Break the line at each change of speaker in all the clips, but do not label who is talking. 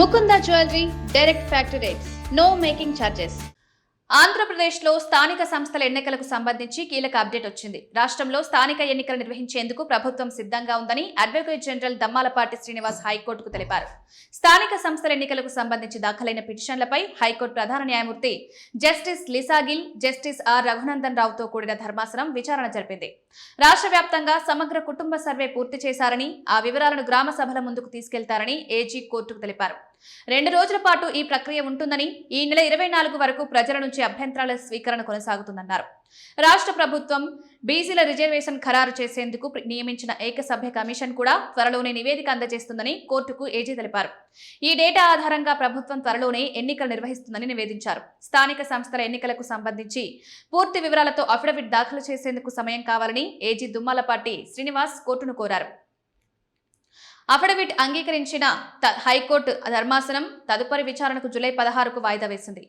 Mukunda Jewelry, direct factory rates, no making charges. ఆంధ్రప్రదేశ్లో స్థానిక సంస్థల ఎన్నికలకు సంబంధించి కీలక అప్డేట్ వచ్చింది. రాష్ట్రంలో స్థానిక ఎన్నికలు నిర్వహించేందుకు ప్రభుత్వం సిద్ధంగా ఉందని అడ్వకేట్ జనరల్ దమ్మాలపాటి శ్రీనివాస్ హైకోర్టుకు తెలిపారు. స్థానిక సంస్థల ఎన్నికలకు సంబంధించి దాఖలైన పిటిషన్లపై హైకోర్టు ప్రధాన న్యాయమూర్తి justice Lisa Gill, justice R Raghunandan రావుతో కూడిన ధర్మాసనం విచారణ జరిపింది. రాష్ట్ర వ్యాప్తంగా సమగ్ర కుటుంబ సర్వే పూర్తి చేశారని, ఆ వివరాలను గ్రామ సభల ముందుకు తీసుకెళ్తారని ఏజీ కోర్టుకు తెలిపారు. 2 రోజుల పాటు ఈ ప్రక్రియ ఉంటుందని, ఈ నెల 24 వరకు ప్రజల నుంచి అభ్యంతరాల స్వీకరణ కొనసాగుతుందన్నారు. రాష్ట్ర ప్రభుత్వం బీసీల రిజర్వేషన్ ఖరారు చేసేందుకు నియమించిన ఏకసభ్య కమిషన్ కూడా త్వరలోనే నివేదిక అందజేస్తుందని కోర్టుకు ఏజీ తెలిపారు. ఈ డేటా ఆధారంగా ప్రభుత్వం త్వరలోనే ఎన్నికలు నిర్వహిస్తుందని నివేదించారు. స్థానిక సంస్థల ఎన్నికలకు సంబంధించి పూర్తి వివరాలతో అఫిడవిట్ దాఖలు చేసేందుకు సమయం కావాలని ఏజీ దుమ్మాలపాటి శ్రీనివాస్ కోర్టును కోరారు. అఫిడవిట్ అంగీకరించిన హైకోర్టు ధర్మాసనం తదుపరి విచారణకు జూలై 16కు వాయిదా వేసింది.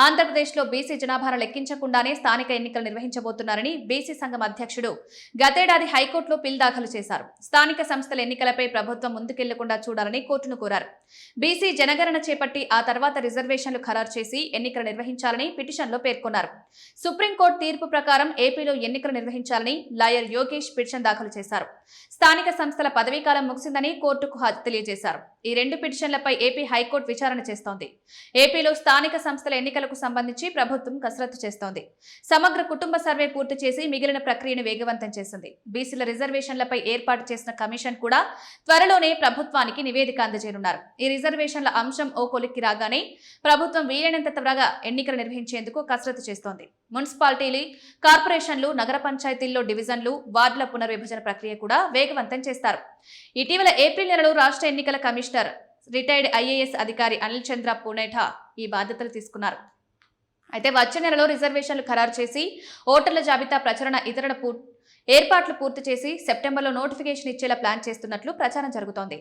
ఆంధ్రప్రదేశ్లో బీసీ జనాభాను లెక్కించకుండానే స్థానిక ఎన్నికలు నిర్వహించబోతున్నారని బీసీ సంఘం అధ్యక్షుడు గతేడాది హైకోర్టులో పిల్ దాఖలు చేశారు. స్థానిక సంస్థల ఎన్నికలపై ప్రభుత్వం ముందుకెళ్లకుండా చూడాలని కోర్టును కోరారు. బీసీ జనగణన చేపట్టి ఆ తర్వాత రిజర్వేషన్లు ఖరారు చేసి ఎన్నికలు నిర్వహించాలని పిటిషన్లో పేర్కొన్నారు. సుప్రీంకోర్టు తీర్పు ప్రకారం ఏపీలో ఎన్నికలు నిర్వహించాలని లాయర్ యోగేష్ పిటిషన్ దాఖలు చేశారు. స్థానిక సంస్థల పదవీకాలం ముగిసిందని కోర్టుకు తెలియజేశారు. ఈ 2 పిటిషన్లపై ఏపీ హైకోర్టు విచారణ చేస్తోంది. ఏపీలో స్థానిక సంస్థల ఎన్నికలకు సంబంధించి ప్రభుత్వం కసరత్తు చేస్తోంది. సమగ్ర కుటుంబ సర్వే పూర్తి చేసి మిగిలిన ప్రక్రియను వేగవంతం చేసింది. బీసీల రిజర్వేషన్లపై ఏర్పాటు చేసిన కమిషన్ కూడా త్వరలోనే ప్రభుత్వానికి నివేదిక అందజేయనున్నారు. ఈ రిజర్వేషన్ల అంశం ఓ కొలిక్కి రాగానే ప్రభుత్వం వీలైనంత త్వరగా ఎన్నికలు నిర్వహించేందుకు కసరత్తు చేస్తోంది. మున్సిపాలిటీలు, కార్పొరేషన్లు, నగర పంచాయతీల్లో డివిజన్లు, వార్డుల పునర్విభజన ప్రక్రియ కూడా వేగవంతం చేస్తారు. ఇటీవల ఏప్రిల్ నెలలో రాష్ట్ర ఎన్నికల కమిషనర్ రిటైర్డ్ ఐఏఎస్ అధికారి అనిల్ చంద్ర పూనేఠా ఈ బాధ్యతలు తీసుకున్నారు. అయితే వచ్చే నెలలో రిజర్వేషన్లు ఖరారు చేసి ఓటర్ల జాబితా ప్రచురణ ఇతర ఏర్పాట్లు పూర్తి చేసి సెప్టెంబర్లో నోటిఫికేషన్ ఇచ్చేలా ప్లాన్ చేస్తున్నట్లు ప్రచారం జరుగుతోంది.